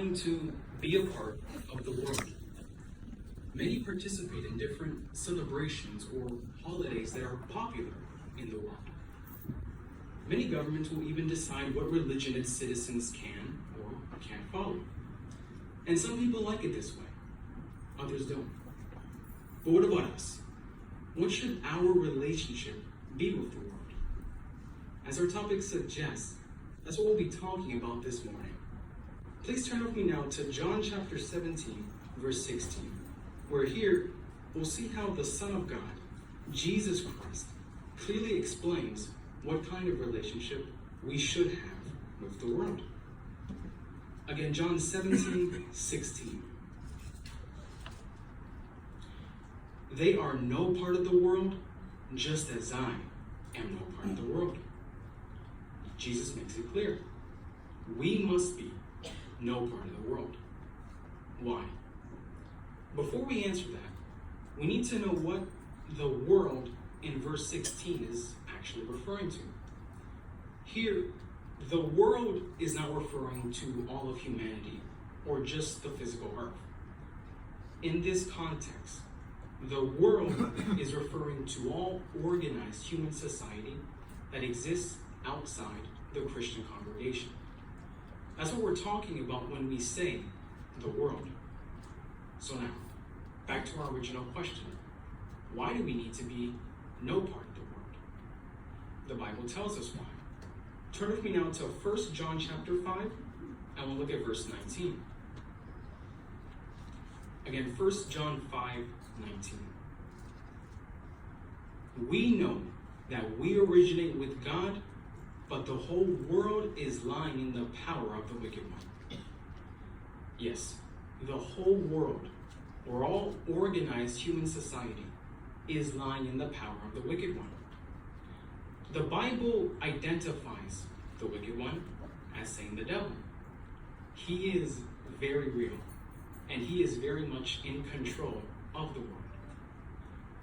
trying to be a part of the world. Many participate in different celebrations or holidays that are popular in the world. Many governments will even decide what religion its citizens can or can't follow. And some people like it this way, others don't. But what about us? What should our relationship be with the world? As our topic suggests, that's what we'll be talking about this morning. Please turn with me now to John chapter 17, verse 16, where here we'll see how the Son of God, Jesus Christ, clearly explains what kind of relationship we should have with the world. Again, John 17, 16. They are no part of the world, just as I am no part of the world. Jesus makes it clear. We must be no part of the world. Why? Before we answer that, we need to know what the world in verse 16 is actually referring to. Here, the world is not referring to all of humanity or just the physical earth. In this context, the world is referring to all organized human society that exists outside the Christian congregation. That's what we're talking about when we say the world. So now, back to our original question. Why do we need to be no part of the world? The Bible tells us why. Turn with me now to 1 John chapter 5, and we'll look at verse 19. Again, 1 John 5, 19. We know that we originate with God, but the whole world is lying in the power of the wicked one. Yes, the whole world, or all organized human society, is lying in the power of the wicked one. The Bible identifies the wicked one as saying the devil. He is very real, and he is very much in control of the world.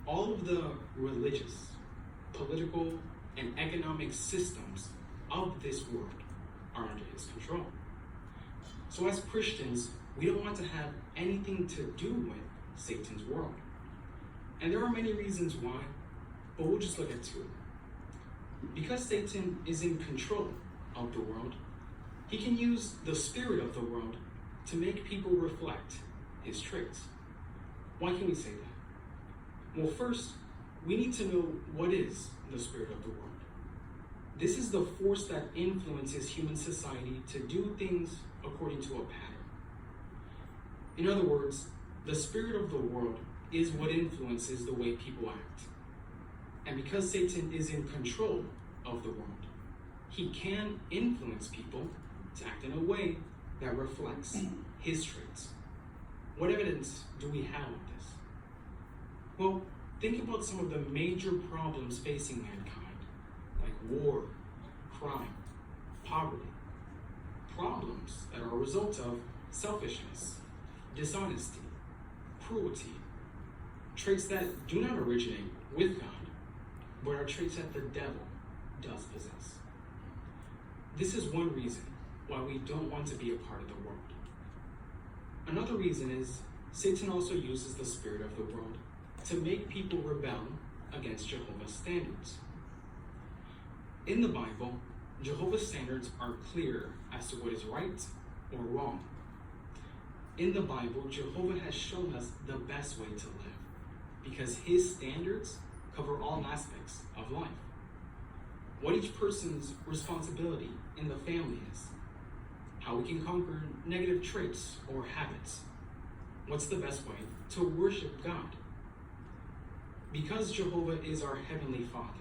All of the religious, political, and economic systems of this world are under his control. So as Christians, we don't want to have anything to do with Satan's world. And there are many reasons why, but we'll just look at two. Because Satan is in control of the world, he can use the spirit of the world to make people reflect his traits. Why can we say that? Well, first, we need to know what is the spirit of the world. This is the force that influences human society to do things according to a pattern. In other words, the spirit of the world is what influences the way people act. And because Satan is in control of the world, he can influence people to act in a way that reflects his traits. What evidence do we have of this? Well, think about some of the major problems facing mankind, like war, crime, poverty. Problems that are a result of selfishness, dishonesty, cruelty, traits that do not originate with God, but are traits that the devil does possess. This is one reason why we don't want to be a part of the world. Another reason is Satan also uses the spirit of the world to make people rebel against Jehovah's standards. In the Bible, Jehovah's standards are clear as to what is right or wrong. In the Bible, Jehovah has shown us the best way to live because his standards cover all aspects of life. What each person's responsibility in the family is, how we can conquer negative traits or habits, what's the best way to worship God. Because Jehovah is our Heavenly Father,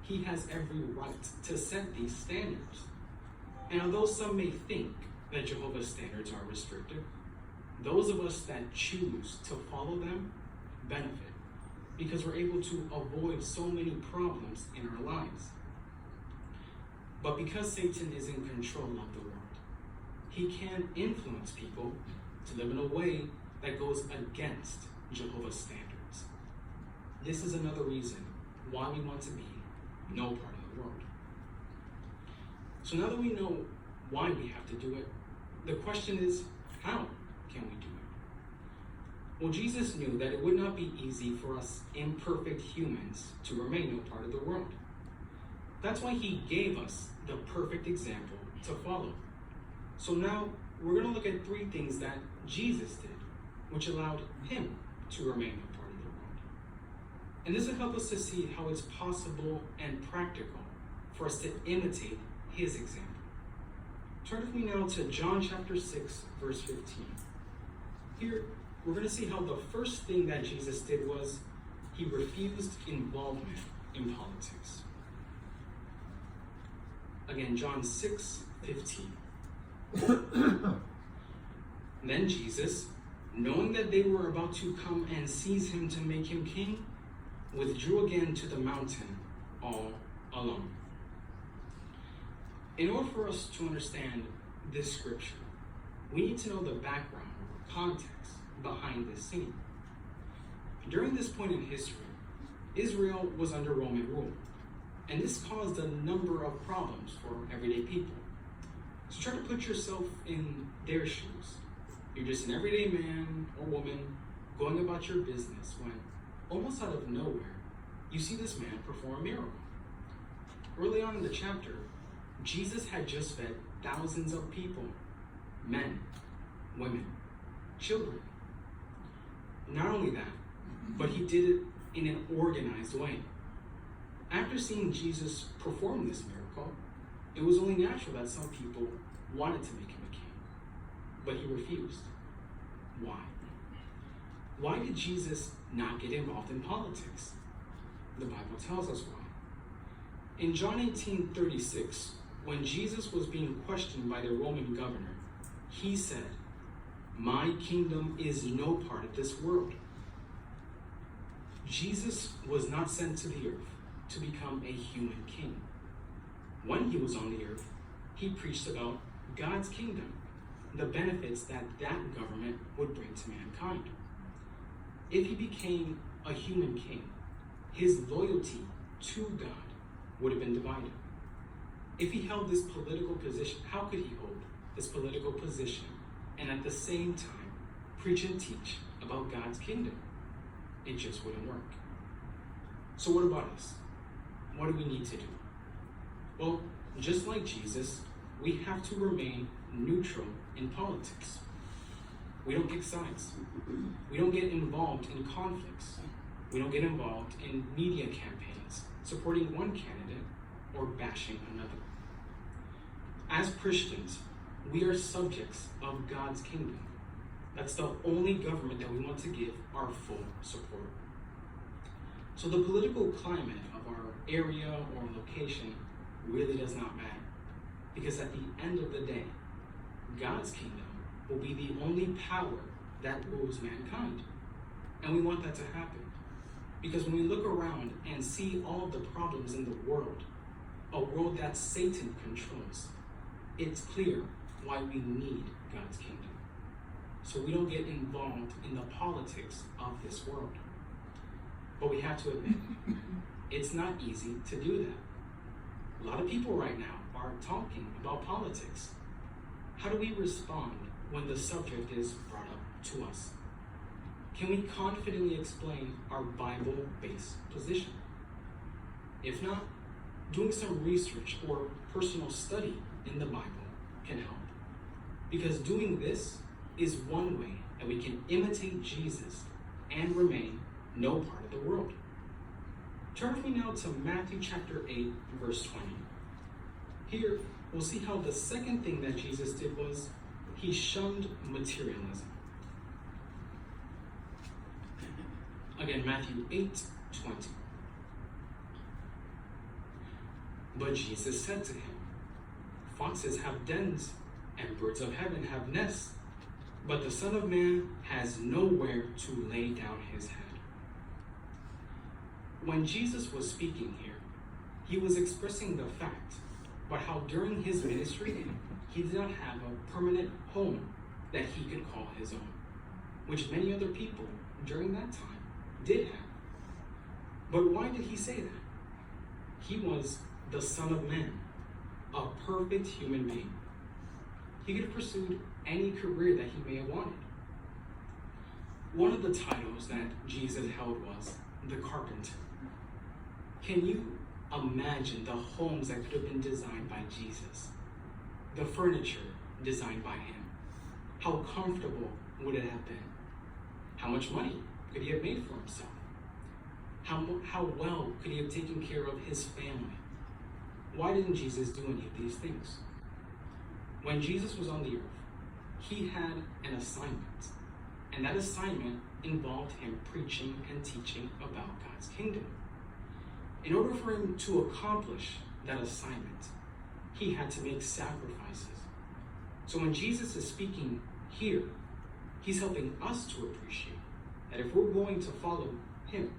he has every right to set these standards. And although some may think that Jehovah's standards are restrictive, those of us that choose to follow them benefit because we're able to avoid so many problems in our lives. But because Satan is in control of the world, he can influence people to live in a way that goes against Jehovah's standards. This is another reason why we want to be no part of the world. So now that we know why we have to do it, The question is, how can we do it? Well, Jesus knew that it would not be easy for us imperfect humans to remain a part of the world. That's why he gave us the perfect example to follow. So now we're going to look at 3 things that Jesus did, which allowed him to remain a part of the world. And this will help us to see how it's possible and practical for us to imitate his example. Turn with me now to John chapter 6, verse 15. Here, we're going to see how the first thing that Jesus did was he refused involvement in politics. Again, John 6, 15. Then Jesus, knowing that they were about to come and seize him to make him king, withdrew again to the mountain all alone. In order for us to understand this scripture, we need to know the background or context behind this scene. During this point in history, Israel was under Roman rule, and this caused a number of problems for everyday people. So try to put yourself in their shoes. You're just an everyday man or woman going about your business when, almost out of nowhere, you see this man perform a miracle. Early on in the chapter, Jesus had just fed thousands of people, men, women, children. Not only that, but he did it in an organized way. After seeing Jesus perform this miracle, it was only natural that some people wanted to make him a king, but he refused. Why? Why did Jesus not get involved in politics? The Bible tells us why. In John 18:36, when Jesus was being questioned by the Roman governor, he said, "My kingdom is no part of this world." Jesus was not sent to the earth to become a human king. When he was on the earth, he preached about God's kingdom, the benefits that government would bring to mankind. If he became a human king, his loyalty to God would have been divided. If he held this political position, how could he hold this political position and at the same time preach and teach about God's kingdom? It just wouldn't work. So what about us? What do we need to do? Well, just like Jesus, we have to remain neutral in politics. We don't pick sides. We don't get involved in conflicts. We don't get involved in media campaigns supporting one candidate or bashing another. As Christians, we are subjects of God's kingdom. That's the only government that we want to give our full support. So the political climate of our area or location really does not matter, because at the end of the day, God's kingdom will be the only power that rules mankind. And we want that to happen, because when we look around and see all the problems in the world, a world that Satan controls, it's clear why we need God's kingdom. So we don't get involved in the politics of this world. But we have to admit, it's not easy to do that. A lot of people right now are talking about politics. How do we respond when the subject is brought up to us? Can we confidently explain our Bible-based position? If not, doing some research or personal study in the Bible can help. Because doing this is one way that we can imitate Jesus and remain no part of the world. Turn with me now to Matthew chapter 8, verse 20. Here, we'll see how the second thing that Jesus did was he shunned materialism. Again, Matthew 8:20. But Jesus said to him, "Foxes have dens, and birds of heaven have nests, but the Son of Man has nowhere to lay down his head." When Jesus was speaking here, he was expressing the fact about how during his ministry, he did not have a permanent home that he could call his own, which many other people during that time did have. But why did he say that? He was the Son of Man, a perfect human being. He could have pursued any career that he may have wanted. One of the titles that Jesus held was the carpenter. Can you imagine the homes that could have been designed by Jesus? The furniture designed by him? How comfortable would it have been? How much money could he have made for himself? How well could he have taken care of his family? Why didn't Jesus do any of these things? When Jesus was on the earth, he had an assignment. And that assignment involved him preaching and teaching about God's kingdom. In order for him to accomplish that assignment, he had to make sacrifices. So when Jesus is speaking here, he's helping us to appreciate that if we're going to follow him,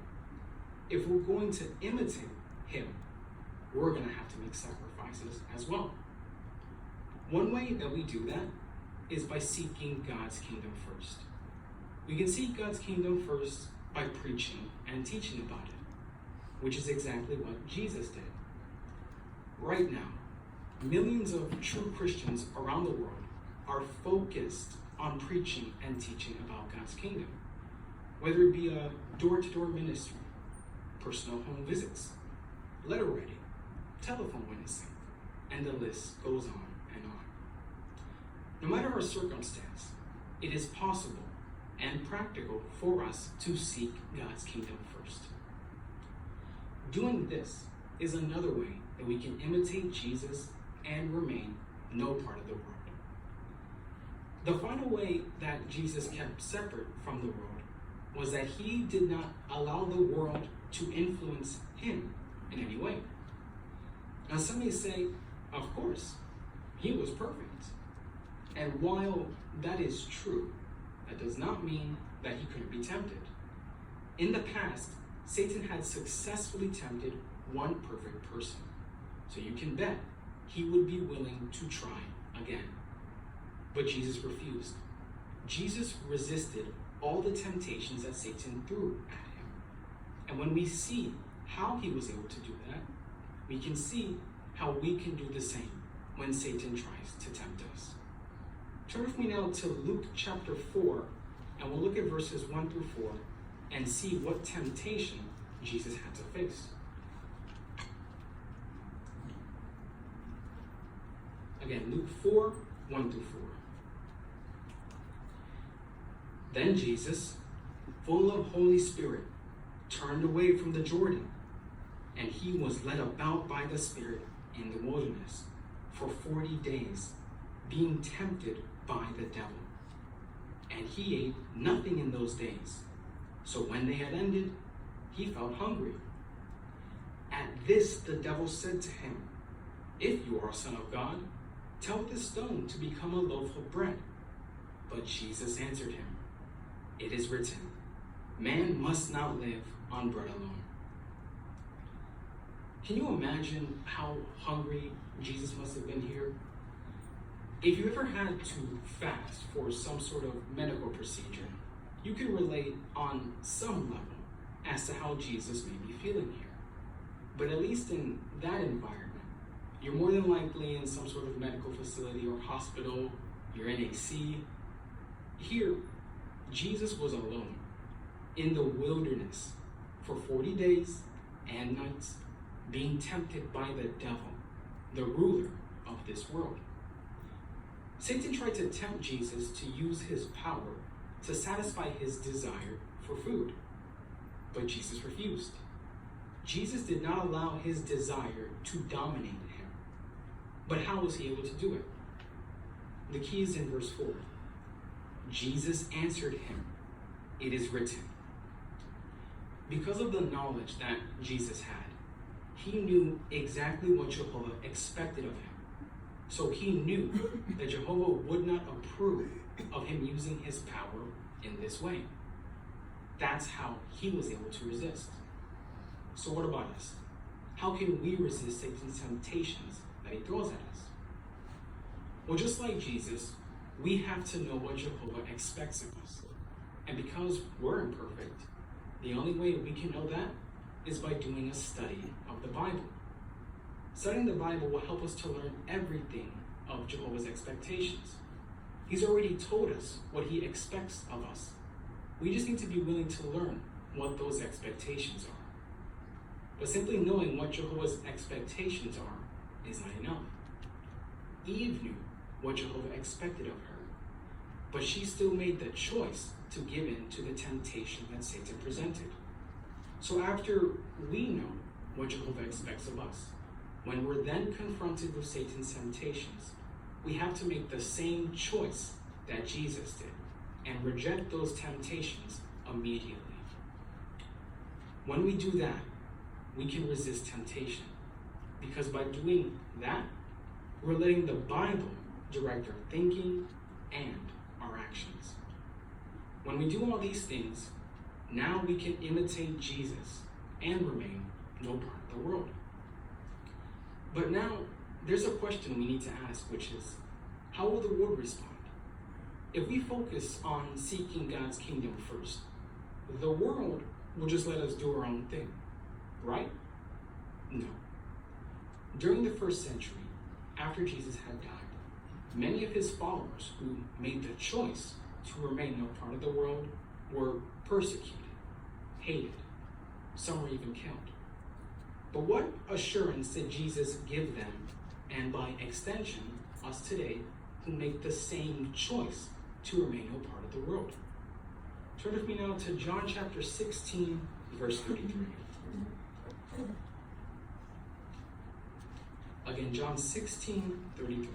if we're going to imitate him, we're going to have to make sacrifices as well. One way that we do that is by seeking God's kingdom first. We can seek God's kingdom first by preaching and teaching about it, which is exactly what Jesus did. Right now, millions of true Christians around the world are focused on preaching and teaching about God's kingdom, whether it be a door-to-door ministry, personal home visits, letter writing, telephone witnessing, and the list goes on and on. No matter our circumstance, it is possible and practical for us to seek God's kingdom first. Doing this is another way that we can imitate Jesus and remain no part of the world. The final way that Jesus kept separate from the world was that he did not allow the world to influence him in any way. Now some may say, of course, he was perfect. And while that is true, that does not mean that he couldn't be tempted. In the past, Satan had successfully tempted one perfect person. So you can bet he would be willing to try again. But Jesus refused. Jesus resisted all the temptations that Satan threw at him. And when we see how he was able to do that, we can see how we can do the same when Satan tries to tempt us. Turn with me now to Luke chapter 4, and we'll look at verses 1 through 4 and see what temptation Jesus had to face. Again, Luke 4, 1 through 4. Then Jesus, full of Holy Spirit, turned away from the Jordan, and he was led about by the Spirit in the wilderness for 40 days, being tempted by the devil. And he ate nothing in those days. So when they had ended, he felt hungry. At this the devil said to him, "If you are a son of God, tell this stone to become a loaf of bread." But Jesus answered him, "It is written, man must not live on bread alone." Can you imagine how hungry Jesus must have been here? If you ever had to fast for some sort of medical procedure, you can relate on some level as to how Jesus may be feeling here. But at least in that environment, you're more than likely in some sort of medical facility or hospital, you're in AC. Here, Jesus was alone in the wilderness for 40 days and nights, being tempted by the devil, the ruler of this world. Satan tried to tempt Jesus to use his power to satisfy his desire for food, but Jesus refused. Jesus did not allow his desire to dominate him. But how was he able to do it? The key is in verse 4. Jesus answered him, "It is written." Because of the knowledge that Jesus had, he knew exactly what Jehovah expected of him. So he knew that Jehovah would not approve of him using his power in this way. That's how he was able to resist. So what about us? How can we resist Satan's temptations that he throws at us? Well, just like Jesus, we have to know what Jehovah expects of us. And because we're imperfect, the only way we can know that is by doing a study of the Bible. Studying the Bible will help us to learn everything of Jehovah's expectations. He's already told us what he expects of us. We just need to be willing to learn what those expectations are. But simply knowing what Jehovah's expectations are is not enough. Eve knew what Jehovah expected of her, but she still made the choice to give in to the temptation that Satan presented. So after we know what Jehovah expects of us, when we're then confronted with Satan's temptations, we have to make the same choice that Jesus did and reject those temptations immediately. When we do that, we can resist temptation, because by doing that, we're letting the Bible direct our thinking and our actions. When we do all these things, now we can imitate Jesus and remain no part of the world. But now, there's a question we need to ask, which is, how will the world respond? If we focus on seeking God's kingdom first, the world will just let us do our own thing, right? No. During the first century, after Jesus had died, many of his followers who made the choice to remain no part of the world were persecuted, hated, some were even killed. But what assurance did Jesus give them, and by extension, us today, who make the same choice to remain no part of the world? Turn with me now to John chapter 16, verse 33. Again, John 16, 33.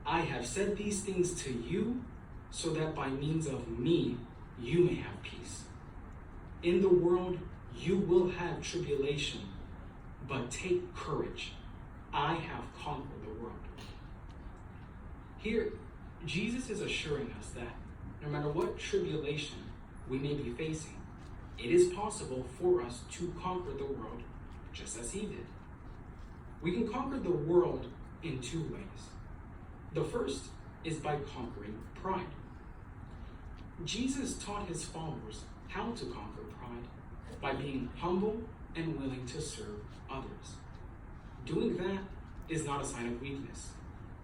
I have said these things to you so that by means of me you may have peace. In the world you will have tribulation, but take courage. I have conquered the world. Here, Jesus is assuring us that no matter what tribulation we may be facing, it is possible for us to conquer the world just as he did. We can conquer the world in two ways. The first is by conquering pride. Jesus taught his followers how to conquer pride by being humble and willing to serve others. Doing that is not a sign of weakness,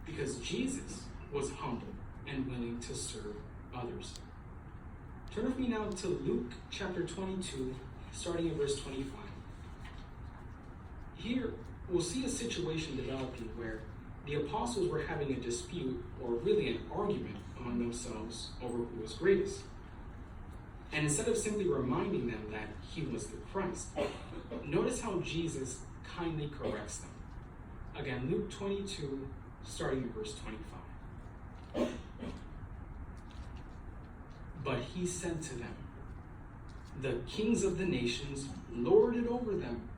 because Jesus was humble and willing to serve others. Turn with me now to Luke chapter 22, starting in verse 25. Here, we'll see a situation developing where the apostles were having a dispute, or really an argument among themselves over who was greatest. And instead of simply reminding them that he was the Christ, notice how Jesus kindly corrects them. Again, Luke 22, starting in verse 25. But he said to them, the kings of the nations lord it over them,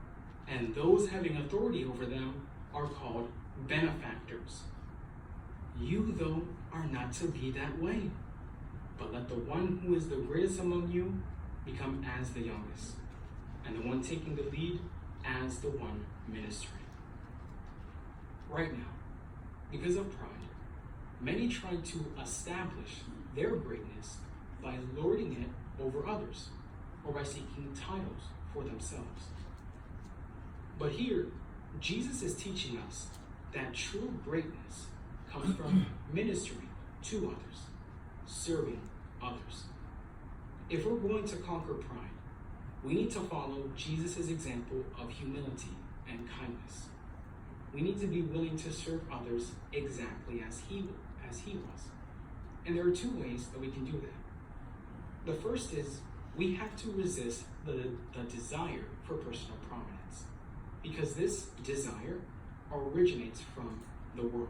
and those having authority over them are called benefactors. You, though, are not to be that way, but let the one who is the greatest among you become as the youngest, and the one taking the lead as the one ministering. Right now, because of pride, many try to establish their greatness by lording it over others, or by seeking titles for themselves. But here, Jesus is teaching us that true greatness comes from ministering to others, serving others. If we're going to conquer pride, we need to follow Jesus' example of humility and kindness. We need to be willing to serve others exactly as he was. And there are two ways that we can do that. The first is we have to resist the desire for personal prominence, because this desire originates from the world.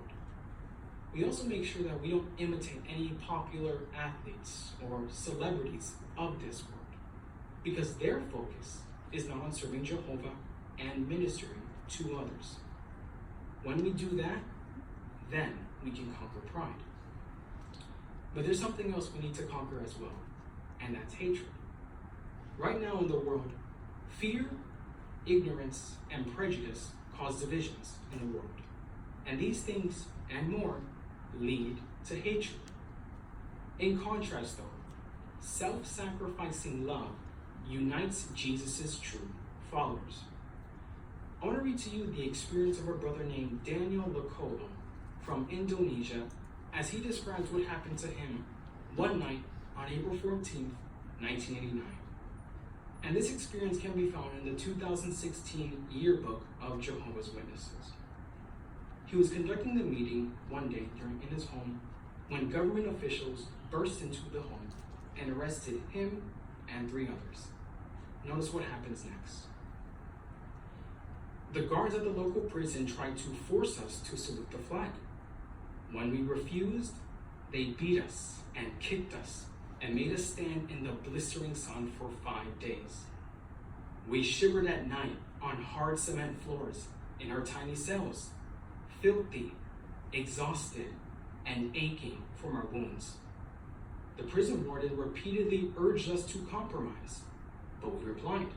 We also make sure that we don't imitate any popular athletes or celebrities of this world, because their focus is not on serving Jehovah and ministering to others. When we do that, then we can conquer pride. But there's something else we need to conquer as well, and that's hatred. Right now in the world, fear, ignorance, and prejudice cause divisions in the world. And these things and more lead to hatred. In contrast though, self-sacrificing love unites Jesus' true followers. I want to read to you the experience of a brother named Daniel Lacolo from Indonesia as he describes what happened to him one night on April 14th, 1989. And this experience can be found in the 2016 yearbook of Jehovah's Witnesses. He was conducting the meeting one day in his home when government officials burst into the home and arrested him and 3 others. Notice what happens next. The guards at the local prison tried to force us to salute the flag. When we refused, they beat us and kicked us and made us stand in the blistering sun for 5 days. We shivered at night on hard cement floors in our tiny cells, filthy, exhausted, and aching from our wounds. The prison warden repeatedly urged us to compromise, but we replied,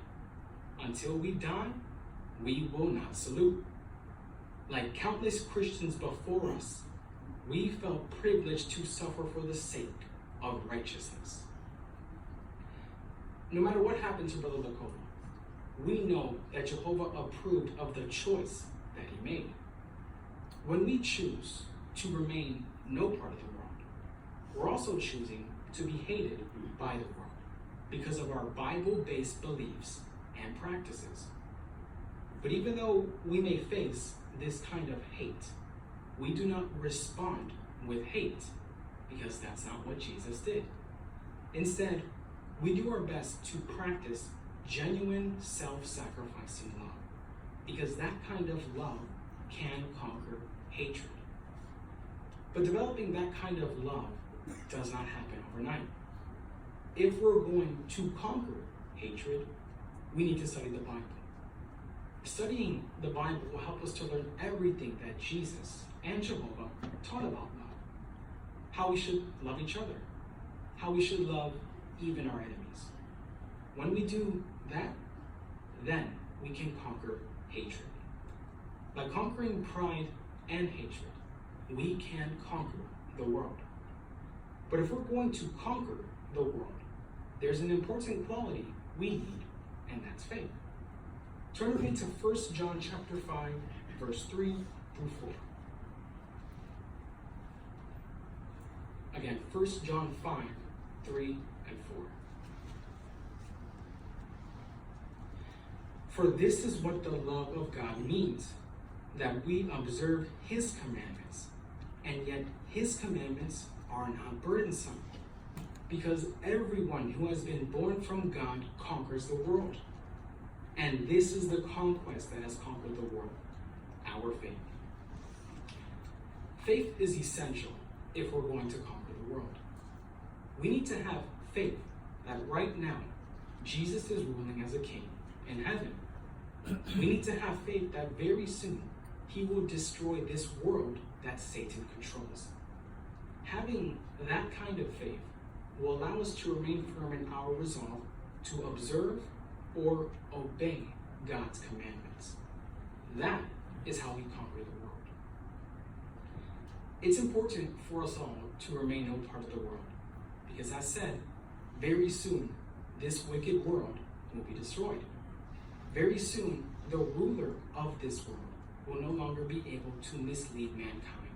"Until we die, we will not salute." Like countless Christians before us, we felt privileged to suffer for the sake of righteousness. No matter what happened to Brother Lacola, we know that Jehovah approved of the choice that he made. When we choose to remain no part of the world, we're also choosing to be hated by the world because of our Bible-based beliefs and practices. But even though we may face this kind of hate, we do not respond with hate because that's not what Jesus did. Instead, we do our best to practice genuine self-sacrificing love because that kind of love can conquer hatred. But developing that kind of love does not happen overnight. If we're going to conquer hatred, we need to study the Bible. Studying the Bible will help us to learn everything that Jesus and Jehovah taught about love. How we should love each other. How we should love even our enemies. When we do that, then we can conquer hatred. By conquering pride and hatred, we can conquer the world. But if we're going to conquer the world, there's an important quality we need, and that's faith. Turn with me to 1 John chapter 5, verse 3 through 4. Again, 1 John 5, 3 and 4. For this is what the love of God means, that we observe his commandments, and yet his commandments are not burdensome, because everyone who has been born from God conquers the world. And this is the conquest that has conquered the world, our faith. Faith is essential if we're going to conquer the world. We need to have faith that right now, Jesus is ruling as a king in heaven. We need to have faith that very soon, he will destroy this world that Satan controls. Having that kind of faith will allow us to remain firm in our resolve to observe or obey God's commandments. That is how we conquer the world. It's important for us all to remain no part of the world, because as said, very soon this wicked world will be destroyed. Very soon the ruler of this world will no longer be able to mislead mankind.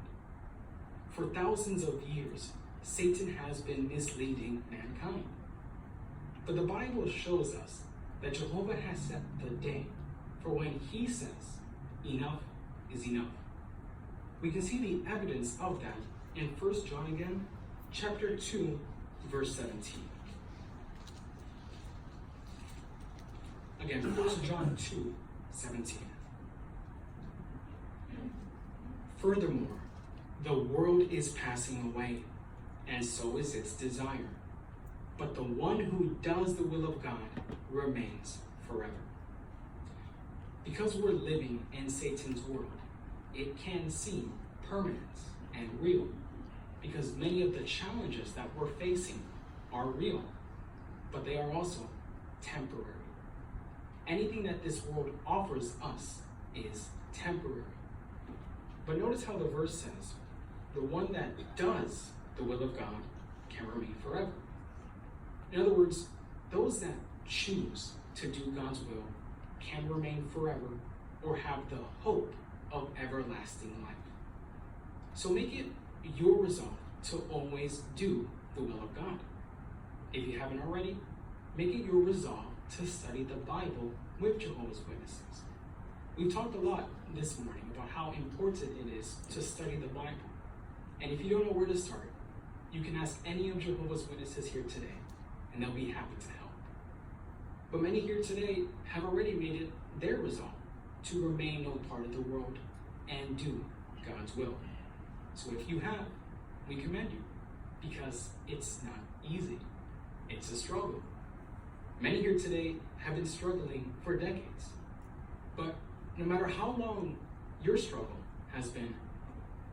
For thousands of years, Satan has been misleading mankind. But the Bible shows us that Jehovah has set the day for when he says, enough is enough. We can see the evidence of that in 1 John again, chapter 2, verse 17. Again, 1 John 2, 17. Furthermore, the world is passing away, and so is its desire. But the one who does the will of God remains forever. Because we're living in Satan's world, it can seem permanent and real, because many of the challenges that we're facing are real, but they are also temporary. Anything that this world offers us is temporary. But notice how the verse says, the one that does the will of God can remain forever. In other words, those that choose to do God's will can remain forever or have the hope of everlasting life. So make it your resolve to always do the will of God. If you haven't already, make it your resolve to study the Bible with Jehovah's Witnesses. We've talked a lot this morning about how important it is to study the Bible. And if you don't know where to start, you can ask any of Jehovah's Witnesses here today, and they'll be happy to help. But many here today have already made it their resolve to remain no part of the world and do God's will. So if you have, we commend you, because it's not easy. It's a struggle. Many here today have been struggling for decades. But no matter how long your struggle has been,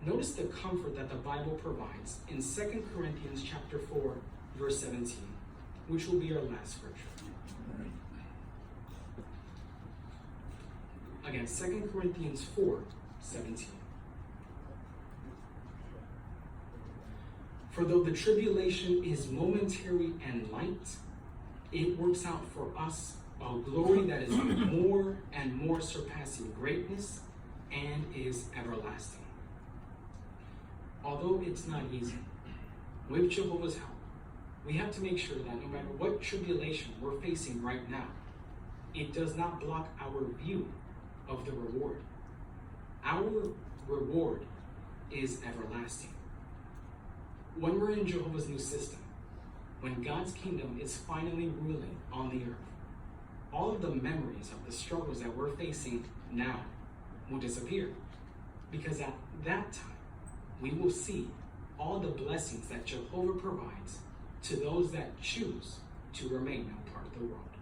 notice the comfort that the Bible provides in 2 Corinthians chapter 4, verse 17, which will be our last scripture. Again, 2 Corinthians 4, 17. For though the tribulation is momentary and light, it works out for us a glory that is more and more surpassing greatness and is everlasting. Although it's not easy, with Jehovah's help, we have to make sure that no matter what tribulation we're facing right now, it does not block our view of the reward. Our reward is everlasting. When we're in Jehovah's new system, when God's kingdom is finally ruling on the earth, all of the memories of the struggles that we're facing now will disappear. Because at that time, we will see all the blessings that Jehovah provides to those that choose to remain a part of the world.